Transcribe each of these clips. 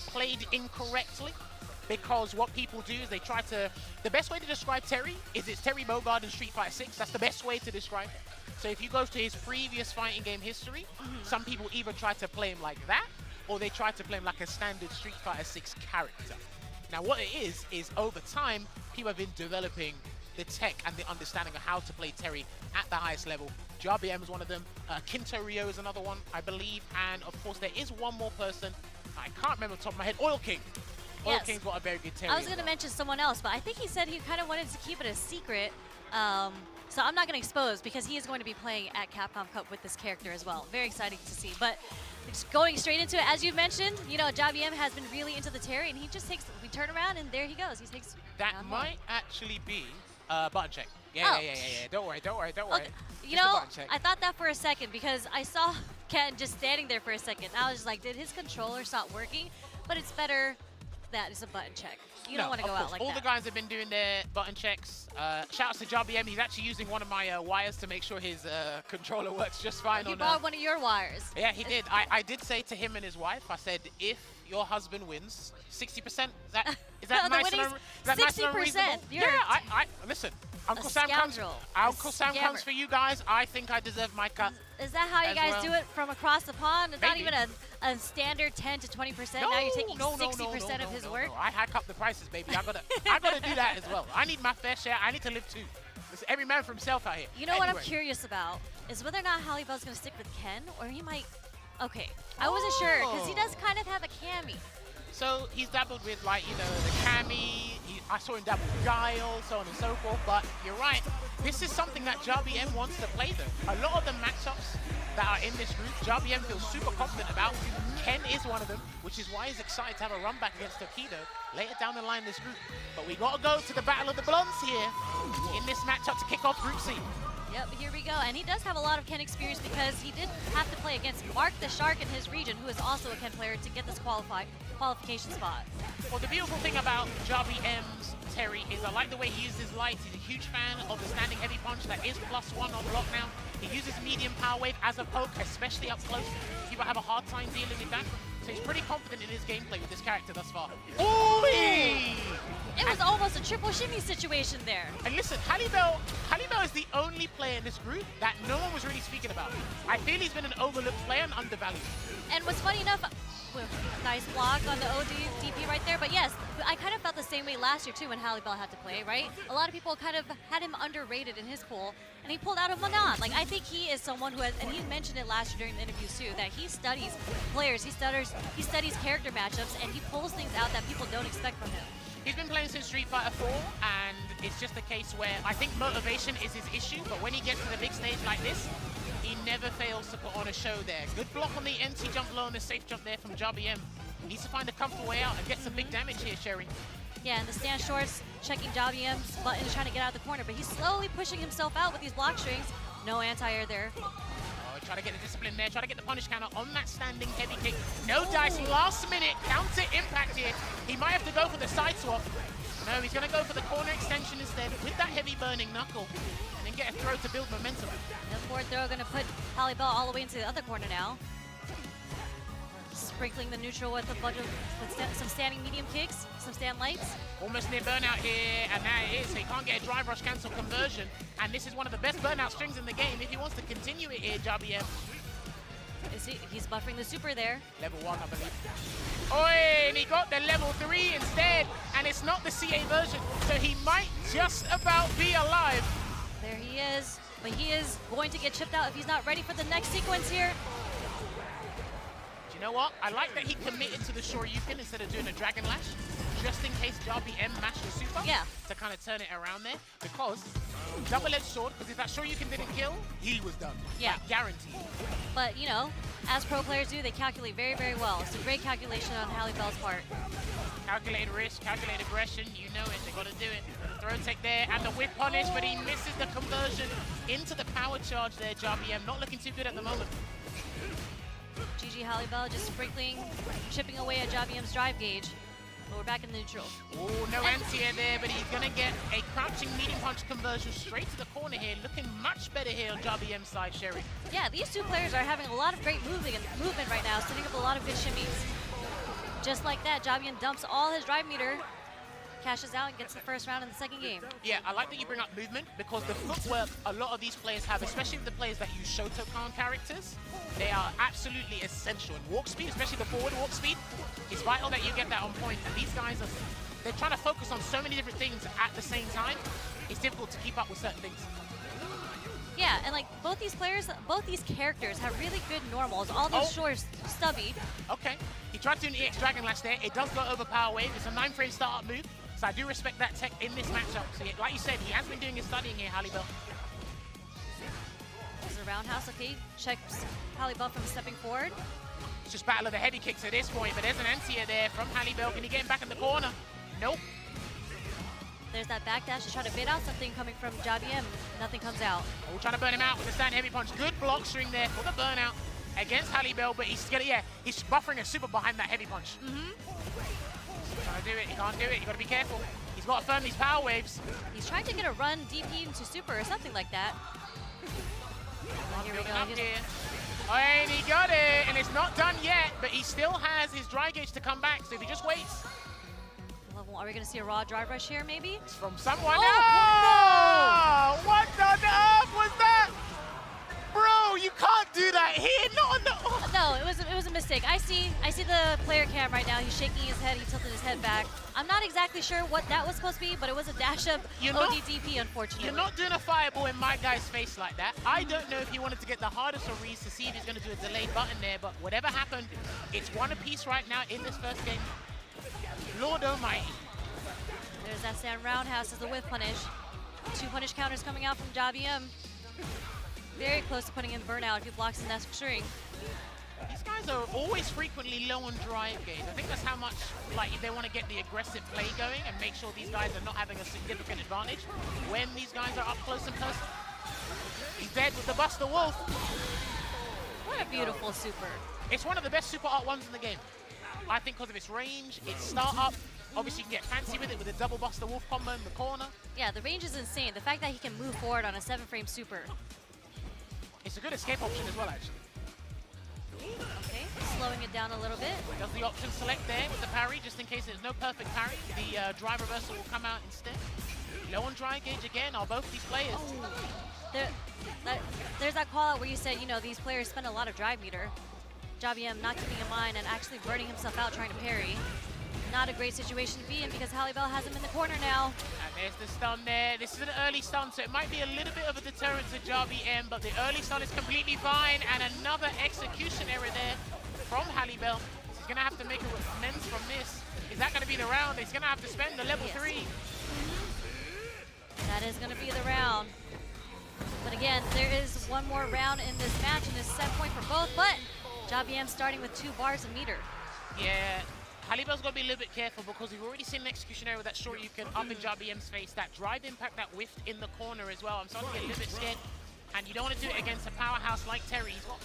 played incorrectly. Because what people do is they try to... The best way to describe Terry is it's Terry Bogard in Street Fighter 6. That's the best way to describe it. So if you go to his previous fighting game history, some people either try to play him like that, or they try to play him like a standard Street Fighter 6 character. Now what it is over time, people have been developing the tech and the understanding of how to play Terry at the highest level. JABHIM is one of them. Kinto Ryo is another one, I believe. And of course, there is one more person. I can't remember off the top of my head. Oil King. Oil Yes. King's got a very good Terry. I was going to mention someone else, but I think he said he kind of wanted to keep it a secret. So I'm not going to expose because he is going to be playing at Capcom Cup with this character as well. Very exciting to see. But just going straight into it, as you mentioned, you know, JABHIM has been really into the Terry, and he just takes, we turn around, and there he goes. He takes That might actually be button check. Yeah. Don't worry. Okay. You know, I thought that for a second because I saw Ken just standing there for a second. I was just like, did his controller stop working? But it's better that it's a button check. You don't want to go out like that. All the guys have been doing their button checks. Shouts to JABHIM. He's actually using one of my wires to make sure his controller works just fine. He borrowed one of your wires. Yeah, he did. I did say to him and his wife, I said, if your husband wins 60%, is that No, nice and 60%. Yeah, I listen. Uncle Sam comes for you guys. I think I deserve my cut. Is that how you guys do it from across the pond? It's not even a standard 10 to 20%. Now you're taking 60% of his work. No. I hack up the prices, baby. I gotta do that as well. I need my fair share. I need to live too. Listen, every man for himself out here. You know what I'm curious about is whether or not HALIBEL's gonna stick with Ken, or he might. Okay, I wasn't sure because he does kind of have a Cammy. So he's dabbled with, like, you know, the Cammy. I saw him dabble with Guile, so on and so forth. But you're right. This is something that JABHIM wants to play, though. A lot of the matchups that are in this group, JABHIM feels super confident about. Ken is one of them, which is why he's excited to have a run back against Tokido later down the line in this group. But we got to go to the Battle of the Blondes here in this matchup to kick off Group C. Yep, here we go. And he does have a lot of Ken experience because he did have to play against Mark the Shark in his region, who is also a Ken player, to get this qualification spot. Well, the beautiful thing about JABHIM's Terry is I like the way he uses his lights. He's a huge fan of the standing heavy punch that is +1 on block now. He uses medium power wave as a poke, especially up close. People have a hard time dealing with that. So he's pretty confident in his gameplay with this character thus far. Ooh! It was almost a triple shimmy situation there. And listen, HALIBEL is the only player in this group that no one was really speaking about. I feel he's been an overlooked player and undervalued. And what's funny enough, nice block on the OD DP right there, but yes, I kind of felt the same way last year too when HALIBEL had to play, right? A lot of people kind of had him underrated in his pool, and he pulled out a Manon. Like, I think he is someone who has, and he mentioned it last year during the interviews too, that he studies players, he studies character matchups, and he pulls things out that people don't expect from him. He's been playing since Street Fighter 4, and it's just a case where I think motivation is his issue, but when he gets to the big stage like this, he never fails to put on a show there. Good block on the NT jump low and a safe jump there from JABHIM. Needs to find a comfortable way out and get some big damage here, Sherry. Yeah, and the stand shorts, checking JABHIM's button, trying to get out of the corner, but he's slowly pushing himself out with these block strings. No anti-air there. Try to get the discipline there, try to get the punish counter on that standing heavy kick. No dicing, last minute, counter impact here. He might have to go for the side swap. No, he's going to go for the corner extension instead with that heavy burning knuckle and then get a throw to build momentum. The forward throw going to put HALIBEL all the way into the other corner now. Sprinkling the neutral with a bunch of some standing medium kicks, some stand lights. Almost near burnout here, and that it is. So he can't get a drive rush cancel conversion. And this is one of the best burnout strings in the game if he wants to continue it here, JABHIM. He's buffering the super there. Level 1, I believe. Oi, and he got the level 3 instead, and it's not the CA version, so he might just about be alive. There he is, but he is going to get chipped out if he's not ready for the next sequence here. Do you know what? I like that he committed to the Shoryuken instead of doing a Dragon Lash, just in case JABHIM mashed the super. Yeah. To kind of turn it around there, because double-edged sword, because if that Shoryuken didn't kill, he was done. Yeah. Like, guaranteed. But, you know, as pro players do, they calculate very, very well. It's a great calculation on HALIBEL's part. Calculated risk, calculated aggression, you know it, they got to do it. The throw take there, and the whip punish, but he misses the conversion into the power charge there, JABHIM. Not looking too good at the moment. GGHALIBEL just sprinkling, chipping away at JABHIM's drive gauge. But we're back in neutral. Oh, no anti-air there, but he's going to get a crouching medium punch conversion straight to the corner here. Looking much better here on JABHIM's side, Sherry. Yeah, these two players are having a lot of great movement right now, setting up a lot of good shimmies. Just like that, JABHIM dumps all his drive meter, cashes out, and gets the first round in the second game. Yeah, I like that you bring up movement because the footwork a lot of these players have, especially the players that use Shotokan characters, they are absolutely essential. And walk speed, especially the forward walk speed, it's vital that you get that on point. And these guys they're trying to focus on so many different things at the same time. It's difficult to keep up with certain things. Yeah, and like both these players, both these characters have really good normals. All those short, stubby. Okay, he tried to do an EX Dragon Lash there. It does go over Power Wave. It's a 9-frame startup move. So I do respect that tech in this matchup. So yeah, like you said, he has been doing his studying here, HALIBEL. There's a roundhouse, okay. Checks HALIBEL from stepping forward. It's just battle of the heavy kicks at this point, but there's an anti-air there from HALIBEL. Can he get him back in the corner? Nope. There's that backdash to try to bait out something coming from JABHIM. Nothing comes out. Oh, we're trying to burn him out with a stand heavy punch. Good block string there for the burnout against HALIBEL, but he's buffering a super behind that heavy punch. Trying to do it, he can't do it, you gotta be careful. He's got to firm these power waves. He's trying to get a run DP into super or something like that. Here we go. Oh, and he got it, and it's not done yet, but he still has his dry gauge to come back, so if he just waits. Are we going to see a raw drive rush here, maybe? It's from someone. Oh, no! What on earth was that? Bro, you can't do that here. No, it was a mistake. I see the player cam right now. He's shaking his head. He tilted his head back. I'm not exactly sure what that was supposed to be, but it was a dash up ODDP, unfortunately. You're not doing a fireball in my guy's face like that. I don't know if he wanted to get the hardest of reads to see if he's going to do a delayed button there, but whatever happened, it's one apiece right now in this first game. Lord almighty. There's that stand roundhouse as the whiff punish. 2 punish counters coming out from JABHIM. Very close to putting in burnout if he blocks the next string. These guys are always frequently low on drive gauge. I think that's how much, like, if they want to get the aggressive play going and make sure these guys are not having a significant advantage when these guys are up close and personal. He's dead with the Buster Wolf. What a beautiful super. It's one of the best super art ones in the game. I think because of its range, its startup. Obviously, you can get fancy with it with a double Buster Wolf combo in the corner. Yeah, the range is insane. The fact that he can move forward on a 7-frame super. It's a good escape option as well, actually. Okay, slowing it down a little bit. Does the option select there with the parry, just in case there's no perfect parry. The drive reversal will come out instead. Low on dry gauge again are both these players. There's that call out where you said, you know, these players spend a lot of drive meter. JABHIM not keeping in mind and actually burning himself out trying to parry. Not a great situation to be in because HALIBEL has him in the corner now. And there's the stun there. This is an early stun, so it might be a little bit of a deterrent to JABHIM, but the early stun is completely fine. And another execution error there from HALIBEL. He's going to have to make amends from this. Is that going to be the round? He's going to have to spend the level 3. That is going to be the round. But again, there is one more round in this match, and it's a set point for both, but JABHIM starting with 2 bars of meter. Yeah, HALIBEL's got to be a little bit careful because we've already seen an execution error that's sure you can up in JABHIM's face. That drive impact, that whiffed in the corner as well. I'm starting to get a little bit scared. And you don't want to do it against a powerhouse like Terry. He's got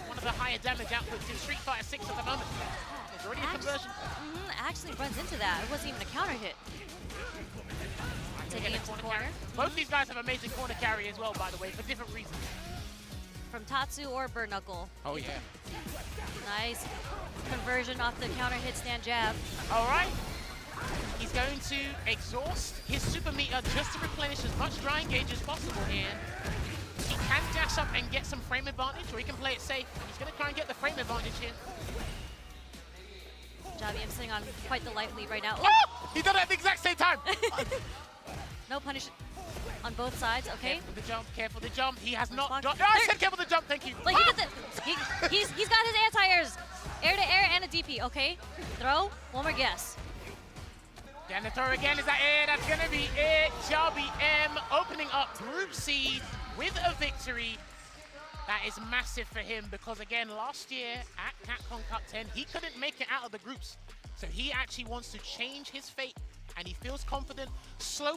one of the higher damage outputs in Street Fighter 6 at the moment. There's already a conversion. Actually runs into that. It wasn't even a counter hit. Taking it to the corner. Both these guys have amazing corner carry as well, by the way, for different reasons. From Tatsu or Burr Knuckle. Oh, yeah. Nice conversion off the counter hit stand jab. All right. He's going to exhaust his super meter just to replenish as much drying gauge as possible here. He can dash up and get some frame advantage, or he can play it safe. He's going to try and get the frame advantage here. JABHIM sitting on quite the life lead right now. Oh! He done it at the exact same time! No punish on both sides, okay? Careful the jump, careful the jump. He has not done. I said careful the jump, thank you. Like he's got his anti-airs. Air to air and a DP, okay? Throw, one more guess. Down the throw again, is that it? That's gonna be it. JABHIM opening up Group C with a victory. That is massive for him because again, last year at Capcom Cup 10, he couldn't make it out of the groups. So he actually wants to change his fate and he feels confident. Slow